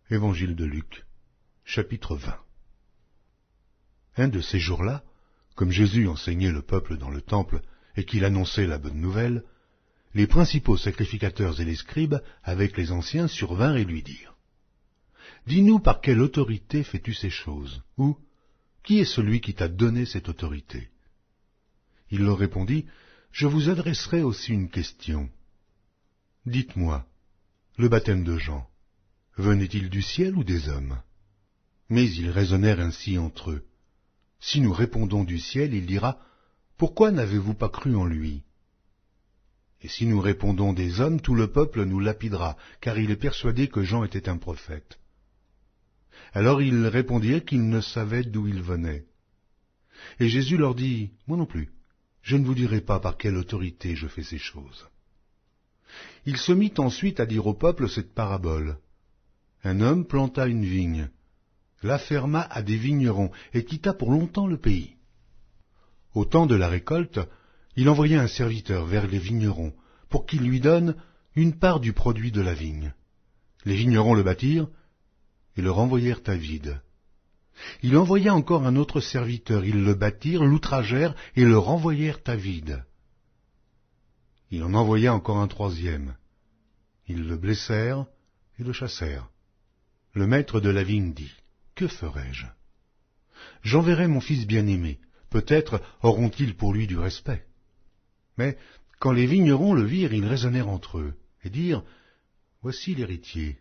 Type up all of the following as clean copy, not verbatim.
Évangile de Luc, chapitre 20. Un de ces jours-là, comme Jésus enseignait le peuple dans le temple et qu'il annonçait la bonne nouvelle, les principaux sacrificateurs et les scribes, avec les anciens, survinrent et lui dirent : « Dis-nous par quelle autorité fais-tu ces choses ? Ou, qui est celui qui t'a donné cette autorité ?» Il leur répondit : « Je vous adresserai aussi une question. Dites-moi, le baptême de Jean, venait-il du ciel ou des hommes ? » Mais ils raisonnèrent ainsi entre eux. Si nous répondons du ciel, il dira : « Pourquoi n'avez-vous pas cru en lui ?» Et si nous répondons des hommes, tout le peuple nous lapidera, car il est persuadé que Jean était un prophète. Alors ils répondirent qu'ils ne savaient d'où il venait. Et Jésus leur dit : « Moi non plus, je ne vous dirai pas par quelle autorité je fais ces choses. » Il se mit ensuite à dire au peuple cette parabole. Un homme planta une vigne, la ferma à des vignerons et quitta pour longtemps le pays. Au temps de la récolte, il envoya un serviteur vers les vignerons pour qu'il lui donne une part du produit de la vigne. Les vignerons le battirent et le renvoyèrent à vide. Il envoya encore un autre serviteur, ils le battirent, l'outragèrent et le renvoyèrent à vide. Il en envoya encore un troisième. Ils le blessèrent et le chassèrent. Le maître de la vigne dit : « Que ferai-je ? J'enverrai mon fils bien-aimé, peut-être auront-ils pour lui du respect. » Mais quand les vignerons le virent, ils raisonnèrent entre eux, et dirent : « Voici l'héritier,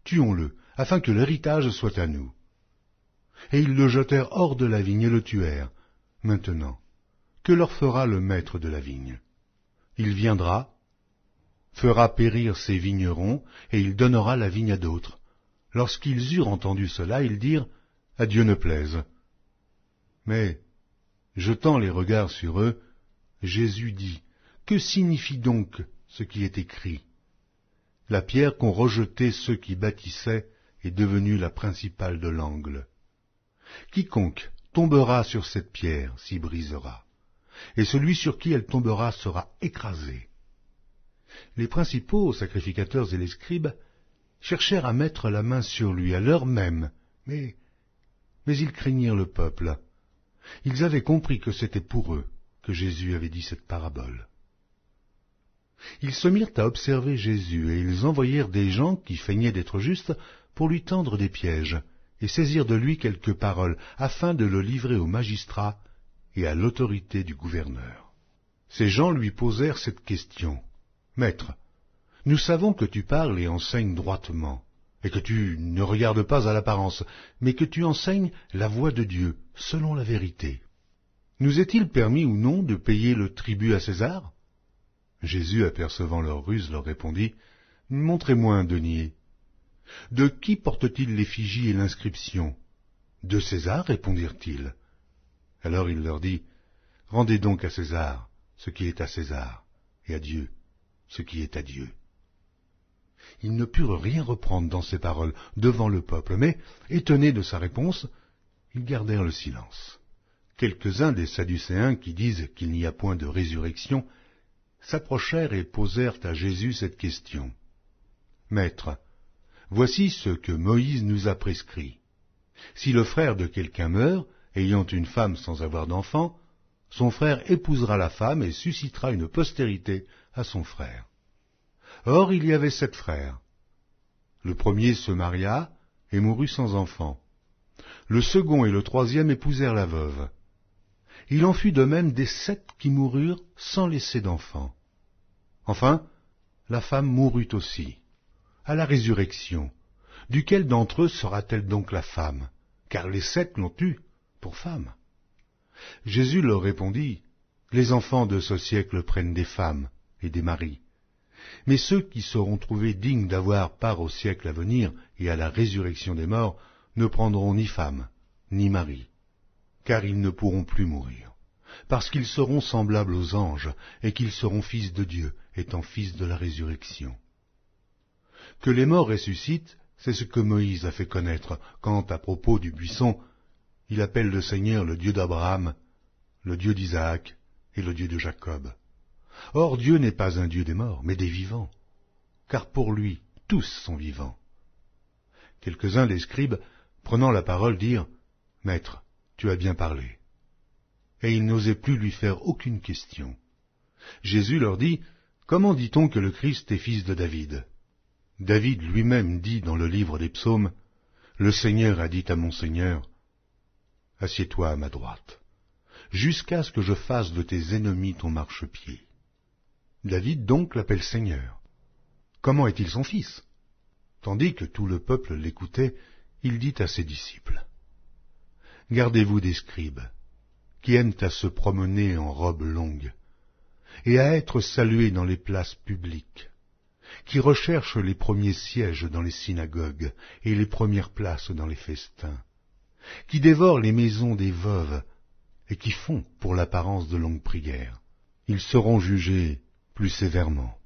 tuons-le, afin que l'héritage soit à nous. » Et ils le jetèrent hors de la vigne et le tuèrent. Maintenant, que leur fera le maître de la vigne ? Il viendra, fera périr ses vignerons, et il donnera la vigne à d'autres. Lorsqu'ils eurent entendu cela, ils dirent : « À Dieu ne plaise. » Mais, jetant les regards sur eux, Jésus dit : « Que signifie donc ce qui est écrit ? La pierre qu'ont rejetée ceux qui bâtissaient est devenue la principale de l'angle. Quiconque tombera sur cette pierre s'y brisera, et celui sur qui elle tombera sera écrasé. » Les principaux sacrificateurs et les scribes cherchèrent à mettre la main sur lui à l'heure même, mais ils craignirent le peuple. Ils avaient compris que c'était pour eux que Jésus avait dit cette parabole. Ils se mirent à observer Jésus, et ils envoyèrent des gens qui feignaient d'être justes pour lui tendre des pièges, et saisir de lui quelques paroles, afin de le livrer aux magistrats et à l'autorité du gouverneur. Ces gens lui posèrent cette question : « Maître, nous savons que tu parles et enseignes droitement, et que tu ne regardes pas à l'apparence, mais que tu enseignes la voie de Dieu, selon la vérité. Nous est-il permis ou non de payer le tribut à César ?» Jésus, apercevant leur ruse, leur répondit : « Montrez-moi un denier. » « De qui porte-t-il l'effigie et l'inscription ? » ?»« De César, répondirent-ils. Alors il leur dit : « Rendez donc à César ce qui est à César, et à Dieu ce qui est à Dieu. » Ils ne purent rien reprendre dans ces paroles devant le peuple, mais, étonnés de sa réponse, ils gardèrent le silence. Quelques-uns des Sadducéens, qui disent qu'il n'y a point de résurrection, s'approchèrent et posèrent à Jésus cette question : « Maître, voici ce que Moïse nous a prescrit. Si le frère de quelqu'un meurt, ayant une femme sans avoir d'enfant, son frère épousera la femme et suscitera une postérité à son frère. Or il y avait 7 frères. Le premier se maria et mourut sans enfant. Le second et le troisième épousèrent la veuve. Il en fut de même des 7 qui moururent sans laisser d'enfant. Enfin, la femme mourut aussi. À la résurrection, duquel d'entre eux sera-t-elle donc la femme ? Car les 7 l'ont eue pour femme. » Jésus leur répondit : « Les enfants de ce siècle prennent des femmes et des maris. Mais ceux qui seront trouvés dignes d'avoir part au siècle à venir et à la résurrection des morts ne prendront ni femme, ni mari, car ils ne pourront plus mourir, parce qu'ils seront semblables aux anges et qu'ils seront fils de Dieu, étant fils de la résurrection. Que les morts ressuscitent, c'est ce que Moïse a fait connaître, quand, à propos du buisson, il appelle le Seigneur le Dieu d'Abraham, le Dieu d'Isaac et le Dieu de Jacob. Or Dieu n'est pas un Dieu des morts, mais des vivants, car pour lui tous sont vivants. Quelques-uns des scribes, prenant la parole, dirent « Maître, tu as bien parlé. » Et ils n'osaient plus lui faire aucune question. Jésus leur dit « Comment dit-on que le Christ est fils de David ?» David lui-même dit dans le livre des psaumes « Le Seigneur a dit à mon Seigneur, assieds-toi à ma droite, jusqu'à ce que je fasse de tes ennemis ton marchepied. » David donc l'appelle Seigneur. Comment est-il son fils? Tandis que tout le peuple l'écoutait, il dit à ses disciples « Gardez-vous des scribes, qui aiment à se promener en robes longues, et à être salués dans les places publiques, qui recherchent les premiers sièges dans les synagogues et les premières places dans les festins, qui dévorent les maisons des veuves et qui font pour l'apparence de longues prières. Ils seront jugés plus sévèrement.